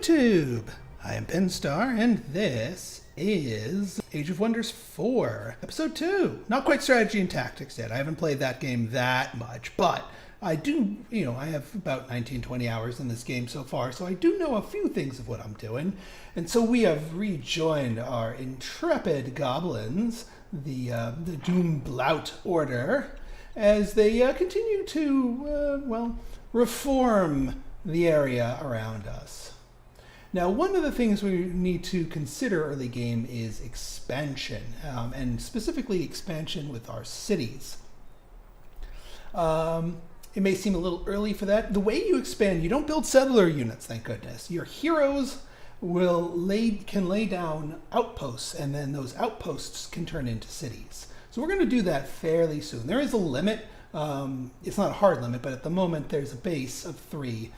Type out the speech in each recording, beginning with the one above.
YouTube! I am Penstar, and this is Age of Wonders 4, Episode 2. Not quite strategy and tactics yet. I haven't played that game that much, but I do, I have about 19, 20 hours in this game so far, so I do know a few things of what I'm doing. And so we have rejoined our intrepid goblins, the Doomblout Order, as they continue to, reform the area around us. Now, one of the things we need to consider early game is expansion, and specifically expansion with our cities. It may seem a little early for that. The way you expand, you don't build settler units, thank goodness. Your heroes can lay down outposts, and then those outposts can turn into cities. So we're going to do that fairly soon. There is a limit. It's not a hard limit, but at the moment there's a base of 3.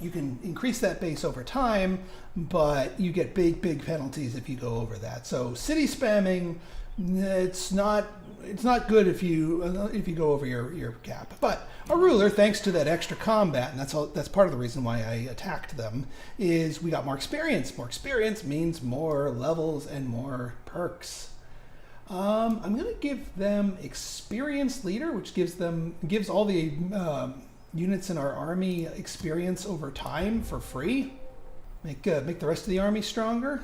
You can increase that base over time, but you get big penalties if you go over that. So city spamming, it's not good if you go over your cap. But our ruler, thanks to that extra combat, and that's part of the reason why I attacked them, is we got more experience. More experience means more levels and more perks. I'm going to give them Experienced Leader, which gives all the units in our army experience over time for free. Make the rest of the army stronger.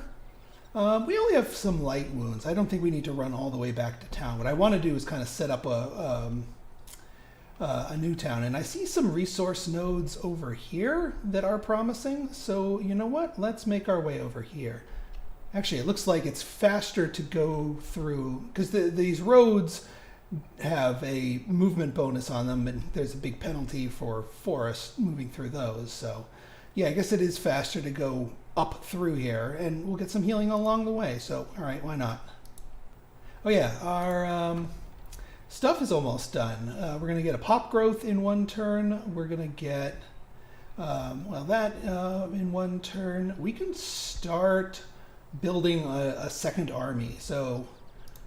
We only have some light wounds. I don't think we need to run all the way back to town. What I want to do is kind of set up a new town. And I see some resource nodes over here that are promising. So you know what? Let's make our way over here. Actually, it looks like it's faster to go through, because these roads have a movement bonus on them, and there's a big penalty for forests moving through those. So yeah, I guess it is faster to go up through here, and we'll get some healing along the way. So all right, why not? Oh yeah, our stuff is almost done. We're going to get a pop growth in one turn. We're going to get that in one turn. We can start building a second army. So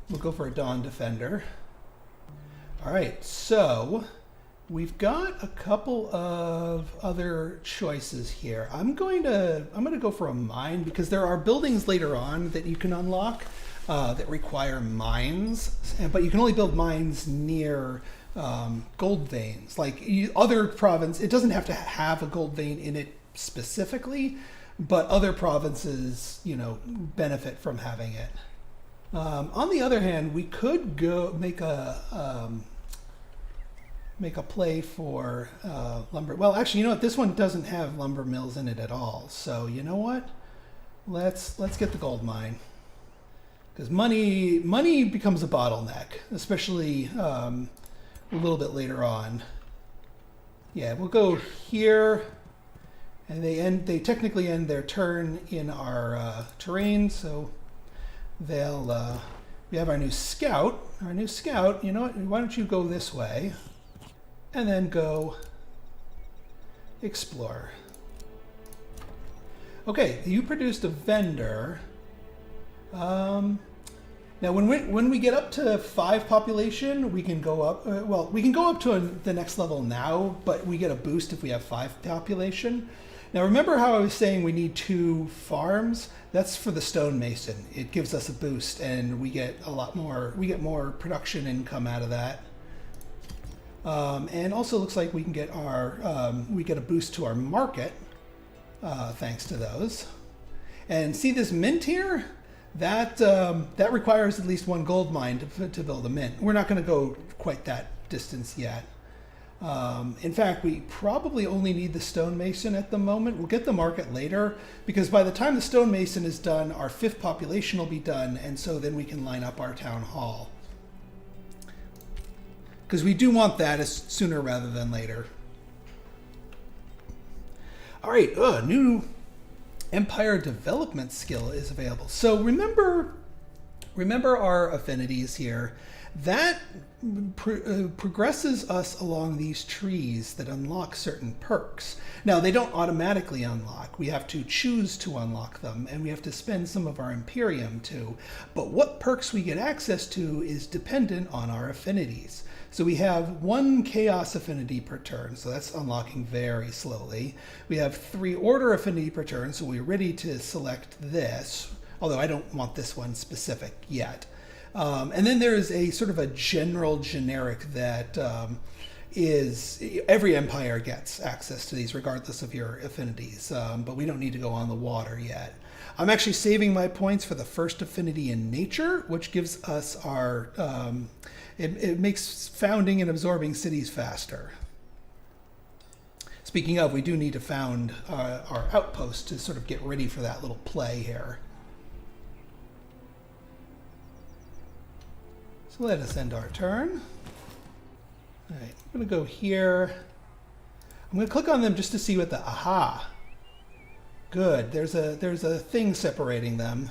we'll go for a Dawn Defender. All right, so we've got a couple of other choices here. I'm going to go for a mine, because there are buildings later on that you can unlock that require mines, but you can only build mines near gold veins. Like other province, it doesn't have to have a gold vein in it specifically, but other provinces, benefit from having it. On the other hand, we could go make a play for lumber. Well, actually, you know what? This one doesn't have lumber mills in it at all. So you know what? Let's get the gold mine, because money becomes a bottleneck, especially a little bit later on. Yeah, we'll go here. And they technically end their turn in our terrain, so they'll we have our new scout. You know what? Why don't you go this way, and then go explore. Okay, you produced a vendor. Now, when we get up to 5 population, we can go up. We can go up to the next level now, but we get a boost if we have 5 population. Now, remember how I was saying we need 2 farms? That's for the stonemason. It gives us a boost, and we get a lot more. We get more production income out of that. And also looks like we can get we get a boost to our market thanks to those. And see this mint here? That requires at least 1 gold mine to build a mint. We're not going to go quite that distance yet. In fact, we probably only need the stonemason at the moment. We'll get the market later, because by the time the stonemason is done, our 5th population will be done, and so then we can line up our town hall. Because we do want that sooner rather than later. All right, new Empire development skill is available. So remember our affinities here. That progresses us along these trees that unlock certain perks. Now, they don't automatically unlock. We have to choose to unlock them, and we have to spend some of our Imperium too. But what perks we get access to is dependent on our affinities. So we have 1 Chaos affinity per turn, so that's unlocking very slowly. We have 3 Order affinity per turn, so we're ready to select this, although I don't want this one specific yet. And then there is a sort of a generic that is every empire gets access to these regardless of your affinities, but we don't need to go on the water yet. I'm actually saving my points for the first affinity in nature, which gives us our, it makes founding and absorbing cities faster. Speaking of, we do need to found our outpost to sort of get ready for that little play here. So let us end our turn. All right, I'm going to go here. I'm going to click on them just to see what the, aha. Good, there's a thing separating them.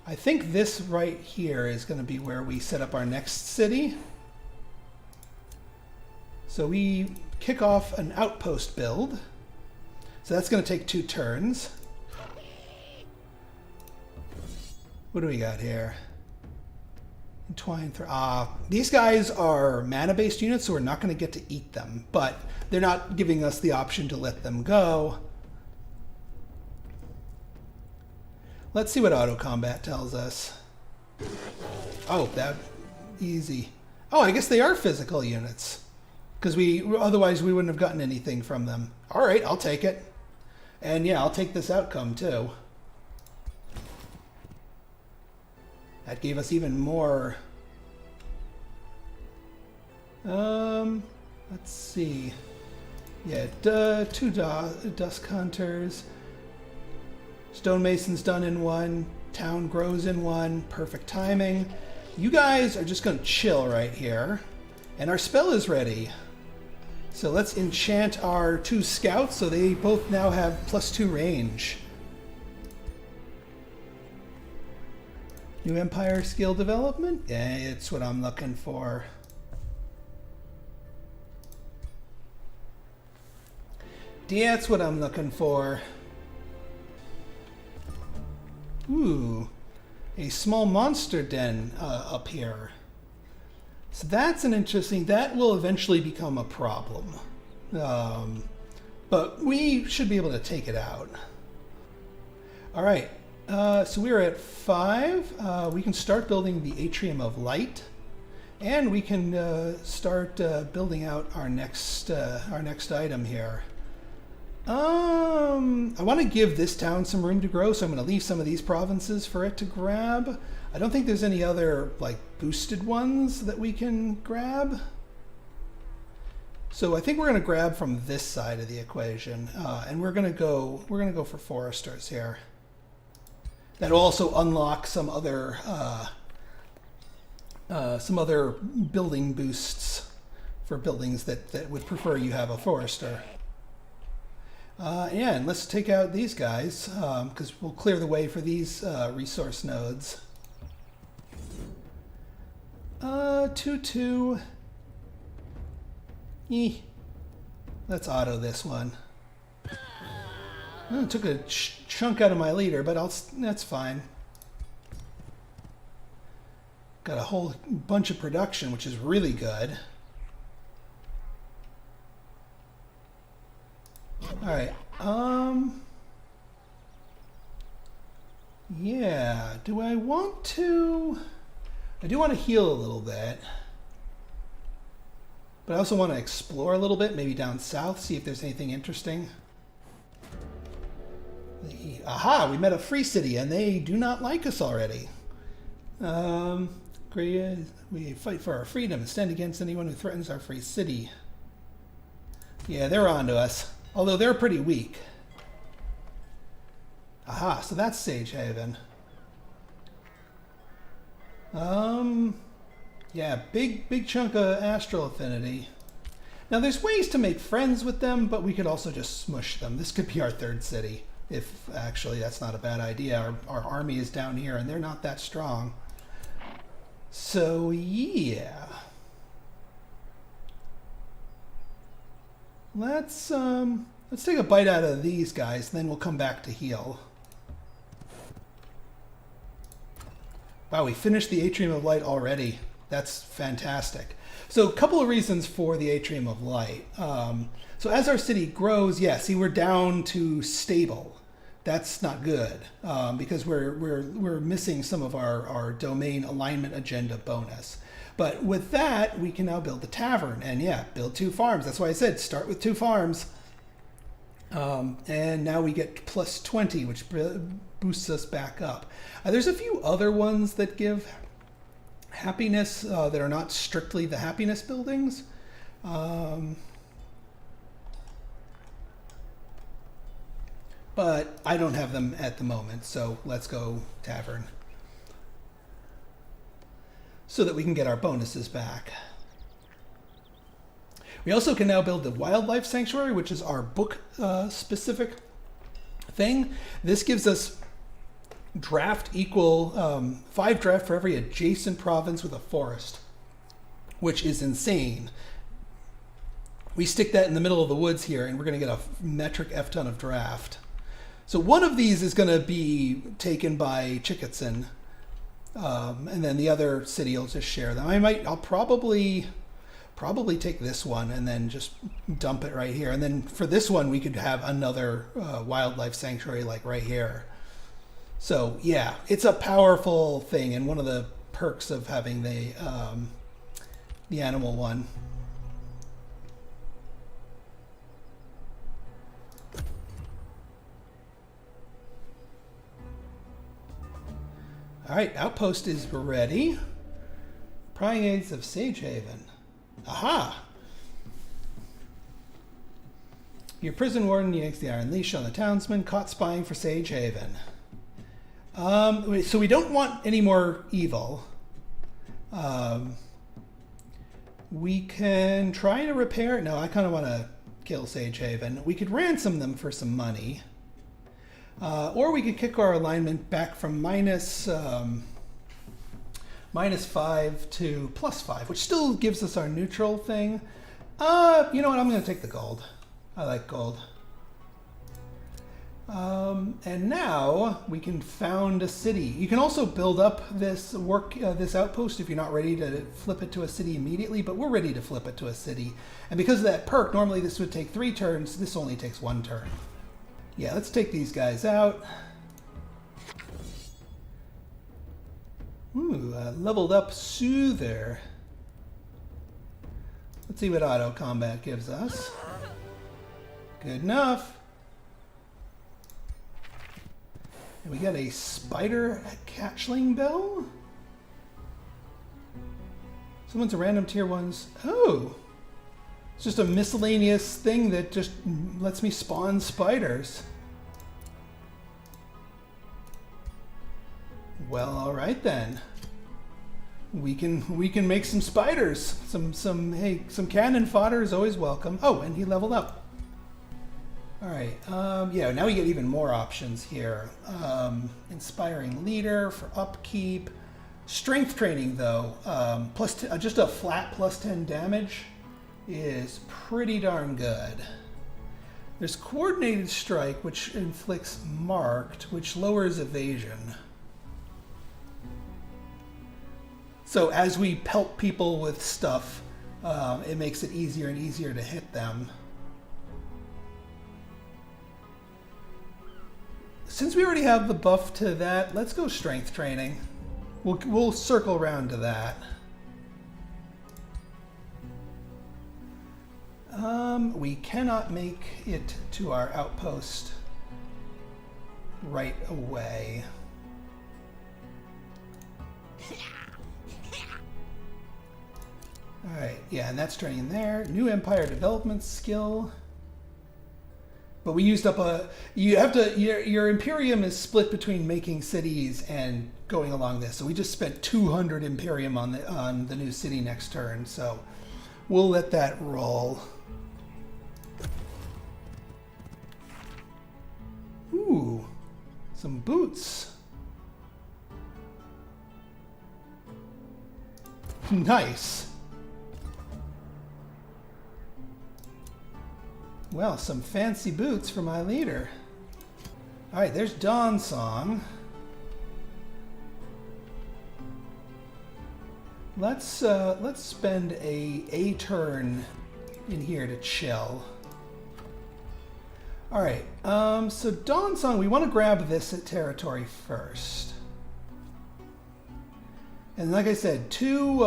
I think this right here is going to be where we set up our next city. So we kick off an outpost build. So that's going to take 2 turns. What do we got here? Entwine through. These guys are mana-based units, so we're not going to get to eat them, but they're not giving us the option to let them go. Let's see what auto combat tells us. Oh, that easy. Oh, I guess they are physical units, because otherwise we wouldn't have gotten anything from them. All right, I'll take it, and yeah, I'll take this outcome too. That gave us even more. Let's see. Yeah, 2 Dusk Hunters. Stonemason's done in 1. Town grows in 1. Perfect timing. You guys are just going to chill right here. And our spell is ready. So let's enchant our 2 scouts so they both now have +2 range. New Empire skill development? Yeah, it's what I'm looking for. That's what I'm looking for. Ooh, a small monster den up here. So that's an interesting, that will eventually become a problem. But we should be able to take it out. All right. So we're at 5. We can start building the Atrium of Light, and we can start building out our next item here. I want to give this town some room to grow, so I'm going to leave some of these provinces for it to grab. I don't think there's any other like boosted ones that we can grab. So I think we're going to grab from this side of the equation, and we're going to go for foresters here. That'll also unlock some other building boosts for buildings that would prefer you have a forester. Yeah, and let's take out these guys because we'll clear the way for these resource nodes. 2-2. Let's auto this one. It took a chunk out of my leader, but that's fine. Got a whole bunch of production, which is really good. All right. Yeah. Do I want to? I do want to heal a little bit. But I also want to explore a little bit, maybe down south, see if there's anything interesting. Aha, we met a free city, and they do not like us already. We fight for our freedom and stand against anyone who threatens our free city. Yeah, they're on to us, although they're pretty weak. Aha, so that's Sage Haven. Yeah, big chunk of astral affinity. Now there's ways to make friends with them, but we could also just smush them. This could be our third city. If actually that's not a bad idea. Our army is down here and they're not that strong. So yeah, let's take a bite out of these guys, and then we'll come back to heal. Wow, we finished the Atrium of Light already. That's fantastic. So a couple of reasons for the Atrium of Light. So as our city grows, yeah, see, we're down to stable. That's not good because we're missing some of our domain alignment agenda bonus. But with that, we can now build the tavern and yeah, build 2 farms. That's why I said start with 2 farms. And now we get plus 20, which boosts us back up. There's a few other ones that give happiness that are not strictly the happiness buildings. But I don't have them at the moment, so let's go tavern so that we can get our bonuses back. We also can now build the wildlife sanctuary, which is our book specific thing. This gives us draft equal 5 draft for every adjacent province with a forest, which is insane. We stick that in the middle of the woods here, and we're going to get a metric F ton of draft. So one of these is going to be taken by Chicketson, and then the other city will just share them. I'll probably take this one and then just dump it right here. And then for this one, we could have another wildlife sanctuary like right here. So yeah, it's a powerful thing, and one of the perks of having the animal one. All right, outpost is ready. Prying aids of Sagehaven. Aha! Your prison warden yanks the iron leash on the townsman caught spying for Sagehaven. So we don't want any more evil. We can try to repair. No, I kind of want to kill Sagehaven. We could ransom them for some money. Or we could kick our alignment back from minus 5 to plus 5, which still gives us our neutral thing. You know what? I'm going to take the gold. I like gold. And now we can found a city. You can also build up this this outpost if you're not ready to flip it to a city immediately, but we're ready to flip it to a city. And because of that perk, normally this would take 3 turns. This only takes 1 turn. Yeah, let's take these guys out. Ooh, leveled up Soother. Let's see what auto combat gives us. Good enough. And we got a spider catchling bell. Someone's a random tier 1's. Oh! It's just a miscellaneous thing that just lets me spawn spiders. Well, all right then. We can make some spiders. Some cannon fodder is always welcome. Oh, and he leveled up. All right. Yeah. Now we get even more options here. Inspiring leader for upkeep. Strength training though. Just a flat plus 10 damage is pretty darn good. There's coordinated strike, which inflicts marked, which lowers evasion. So as we pelt people with stuff, it makes it easier and easier to hit them. Since we already have the buff to that, let's go strength training. We'll circle around to that. We cannot make it to our outpost right away. All right, yeah, and that's training there. New Empire development skill. But we used up your Imperium is split between making cities and going along this. So we just spent 200 Imperium on the new city next turn. So we'll let that roll. Ooh, some boots. Nice. Well, some fancy boots for my leader. All right, there's Dawn Song. Let's spend a turn in here to chill. All right, so Dawn Song, we want to grab this territory first. And like I said, two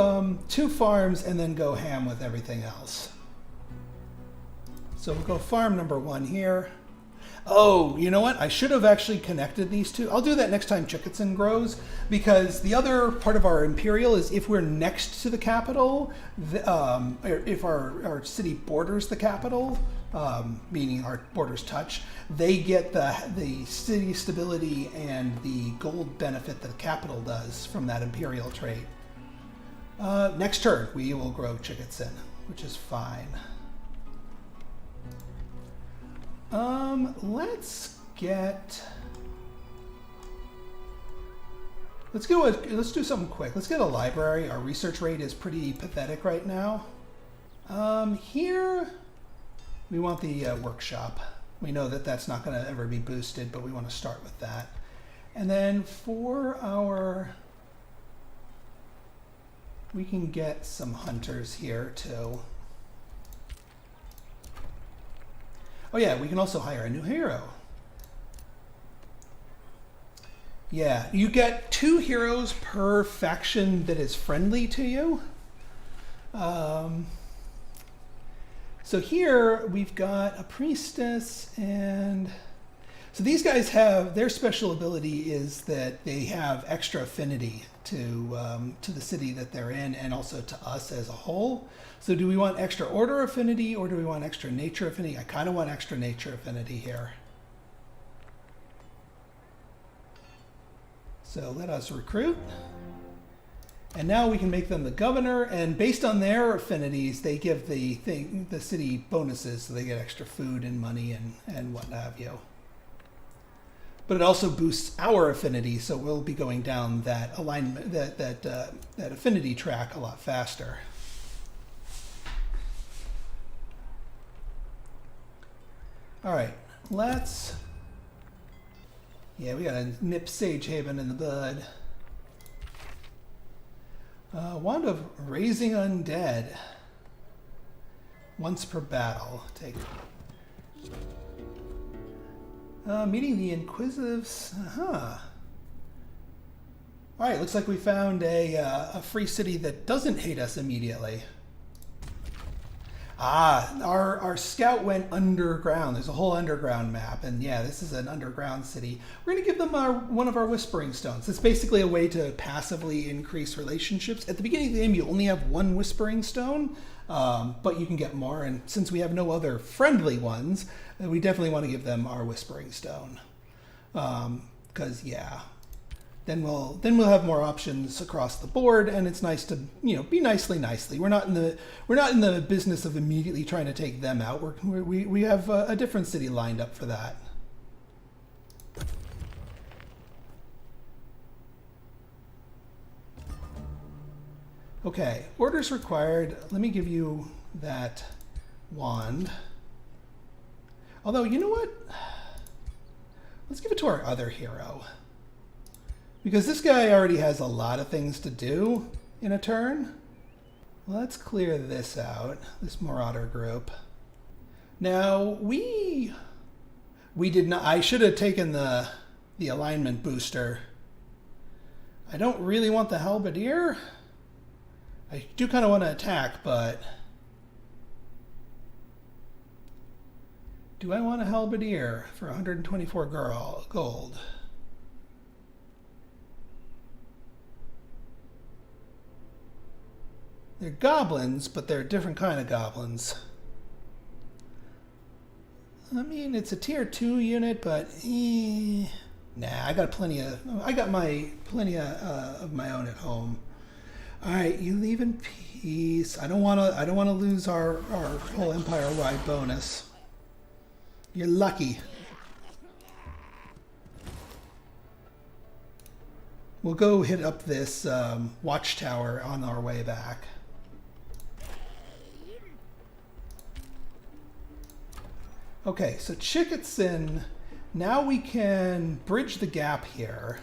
farms and then go ham with everything else. So we'll go farm number 1 here. Oh, you know what? I should have actually connected these two. I'll do that next time Chicketson grows, because the other part of our imperial is if we're next to the capital, or if our city borders the capital, meaning our borders touch, they get the city stability and the gold benefit that the capital does from that imperial trait. Next turn, we will grow Chicketson, which is fine. Let's do something quick. Let's get a library. Our research rate is pretty pathetic right now. Here we want the workshop. We know that that's not going to ever be boosted, but we want to start with that. And then for we can get some hunters here too. Oh yeah, we can also hire a new hero. Yeah, you get 2 heroes per faction that is friendly to you. So here we've got a priestess, and so these guys have, their special ability is that they have extra affinity to the city that they're in, and also to us as a whole. So do we want extra order affinity, or do we want extra nature affinity? I kind of want extra nature affinity here. So let us recruit. And now we can make them the governor, and based on their affinities, they give the city bonuses, so they get extra food and money and what have you. But it also boosts our affinity, so we'll be going down that alignment, that affinity track a lot faster. All right, yeah, we gotta nip Sage Haven in the bud. Wand of Raising Undead. Once per battle. Take. Meeting the Inquisitives. All right, looks like we found a free city that doesn't hate us immediately. Our scout went underground. There's a whole underground map, and yeah, this is an underground city. We're going to give them one of our Whispering Stones. It's basically a way to passively increase relationships. At the beginning of the game, you only have 1 Whispering Stone, but you can get more, and since we have no other friendly ones, we definitely want to give them our Whispering Stone. Because, yeah, then we'll have more options across the board, and it's nice to, be nicely. We're not in the business of immediately trying to take them out. We have a different city lined up for that. Okay, orders required. Let me give you that wand. Although, you know what? Let's give it to our other hero. Because this guy already has a lot of things to do in a turn. Let's clear this out, this Marauder group. Now, we did not, I should have taken the alignment booster. I don't really want the Halberdier. I do kind of want to attack, but do I want a Halberdier for 124 gold? They're goblins, but they're a different kind of goblins. I mean, it's a tier 2 unit, but nah, I got plenty of my own at home. All right, you leave in peace. I don't want to lose our whole empire-wide bonus. You're lucky. We'll go hit up this watchtower on our way back. Okay, so Chicketson, now we can bridge the gap here.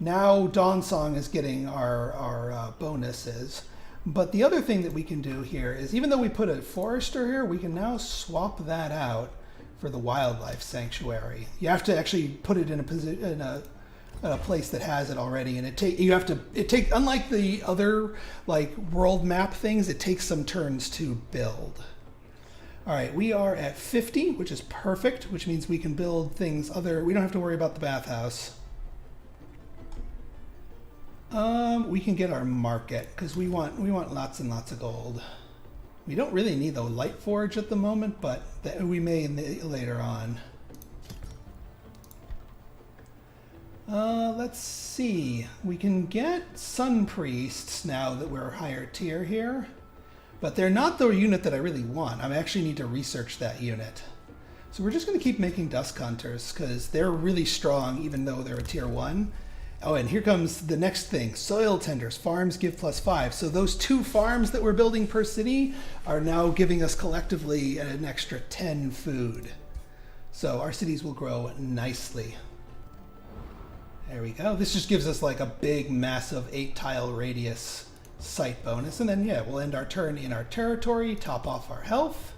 Now Dawnsong is getting our bonuses. But the other thing that we can do here is, even though we put a forester here, we can now swap that out for the wildlife sanctuary. You have to actually put it in a place that has it already, and it takes unlike the other like world map things, it takes some turns to build. All right, we are at 50, which is perfect, which means we can build things we don't have to worry about the bathhouse. We can get our market because we want lots and lots of gold. We don't really need the light forge at the moment, but we may later on. Let's see. We can get sun priests now that we're higher tier here, but they're not the unit that I really want. I actually need to research that unit. So we're just going to keep making dusk hunters because they're really strong even though they're a tier 1. Oh, and here comes the next thing. Soil tenders. Farms give +5. So those 2 farms that we're building per city are now giving us collectively an extra 10 food. So our cities will grow nicely. There we go. This just gives us like a big, massive 8-tile radius site bonus. And then, yeah, we'll end our turn in our territory, top off our health.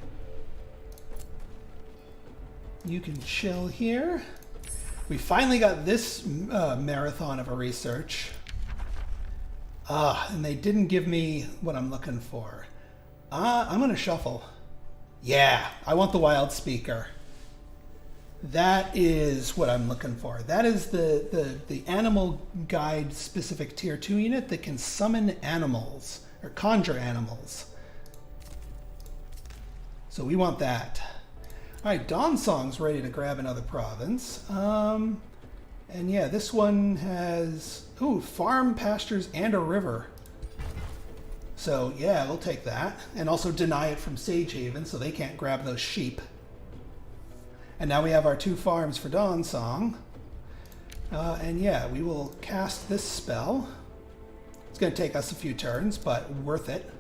You can chill here. We finally got this marathon of a research. And they didn't give me what I'm looking for. I'm going to shuffle. Yeah, I want the wild speaker. That is what I'm looking for. That is the animal guide specific tier 2 unit that can summon animals or conjure animals. So we want that. All right, Dawnsong's ready to grab another province. And yeah, this one has, farm, pastures, and a river. So yeah, we'll take that. And also deny it from Sagehaven so they can't grab those sheep. And now we have our 2 farms for Dawnsong. And yeah, we will cast this spell. It's going to take us a few turns, but worth it.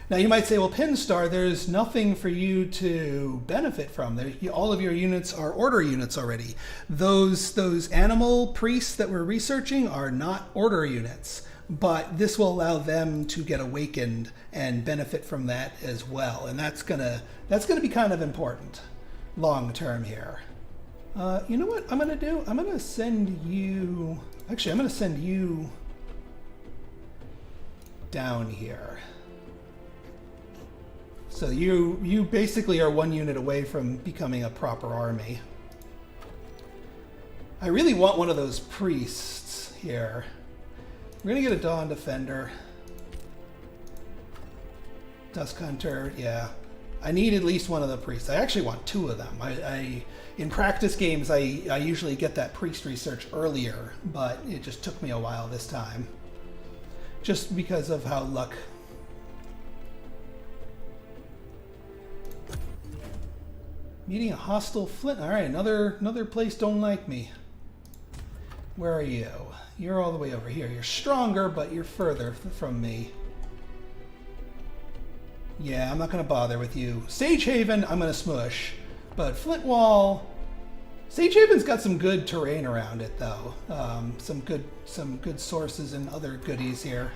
Now you might say, well, Pinstar, there's nothing for you to benefit from. All of your units are order units already. Those animal priests that we're researching are not order units, but this will allow them to get awakened and benefit from that as well. And that's gonna be kind of important long term here. You know what I'm gonna do? I'm gonna send you. Actually, I'm gonna send you down here. So you basically are 1 unit away from becoming a proper army. I really want one of those priests here. We're going to get a Dawn Defender. Dusk Hunter, yeah. I need at least one of the priests. I actually want 2 of them. In practice games, I usually get that priest research earlier, but it just took me a while this time. Just because of how luck... Meeting a hostile Flint. All right, another place don't like me. Where are you? You're all the way over here. You're stronger, but you're further from me. Yeah, I'm not going to bother with you. Sagehaven, I'm going to smush. But Flintwall... Sagehaven's got some good terrain around it, though. Some good sources and other goodies here.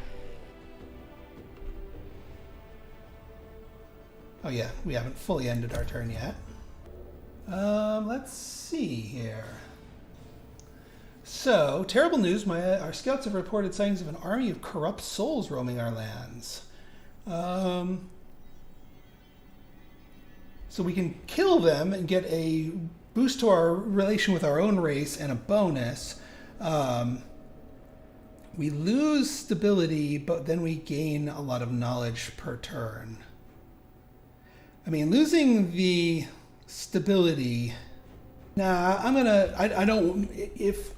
Oh yeah, we haven't fully ended our turn yet. Let's see here. So, terrible news. Our scouts have reported sightings of an army of corrupt souls roaming our lands. So we can kill them and get a boost to our relation with our own race and a bonus. We lose stability, but then we gain a lot of knowledge per turn. I mean, losing the stability... Nah, I don't... If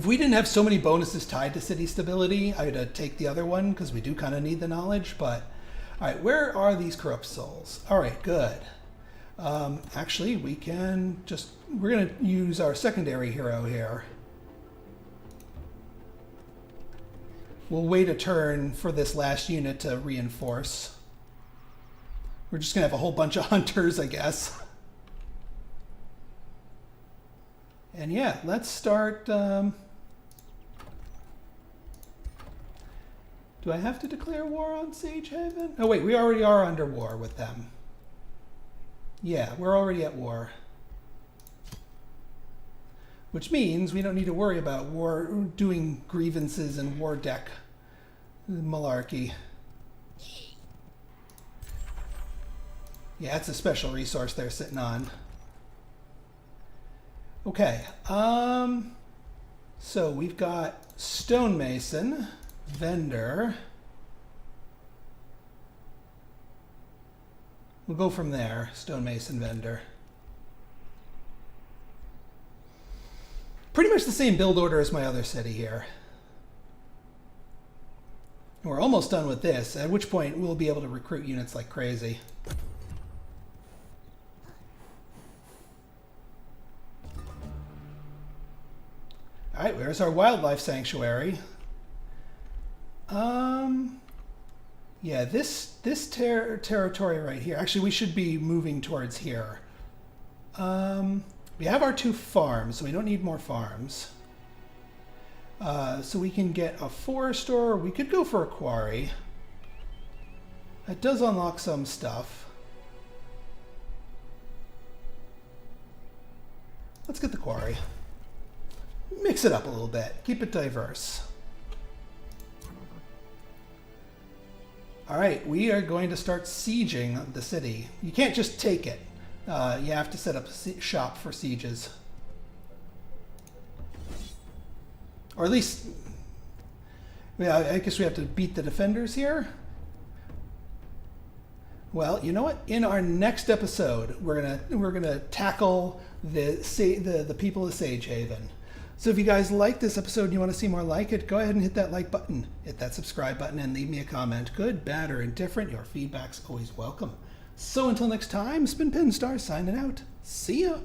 we didn't have so many bonuses tied to city stability, I'd take the other one, because we do kind of need the knowledge, but... Alright, where are these corrupt souls? Alright, good. Actually, we're going to use our secondary hero here. We'll wait a turn for this last unit to reinforce. We're just going to have a whole bunch of hunters, I guess. And yeah, let's start... Do I have to declare war on Sagehaven? Oh wait, we already are under war with them. Yeah, we're already at war. Which means we don't need to worry about war, doing grievances and war deck malarkey. Yeah, it's a special resource they're sitting on. Okay, so we've got stonemason, vendor. We'll go from there, stonemason, vendor. Pretty much the same build order as my other city here. And we're almost done with this, at which point we'll be able to recruit units like crazy. All right, where's our wildlife sanctuary? Yeah, this territory right here. Actually, we should be moving towards here. We have our 2 farms, so we don't need more farms. So we can get a forest, or we could go for a quarry. That does unlock some stuff. Let's get the quarry. Mix it up a little bit. Keep it diverse. All right, we are going to start sieging the city. You can't just take it. You have to set up a shop for sieges. Or at least, yeah, I guess we have to beat the defenders here. Well, you know what? In our next episode, we're gonna tackle the people of Sagehaven. So if you guys like this episode and you want to see more like it, go ahead and hit that like button, hit that subscribe button, and leave me a comment. Good, bad, or indifferent. Your feedback's always welcome. So until next time, Spin Pin Star signing out. See ya.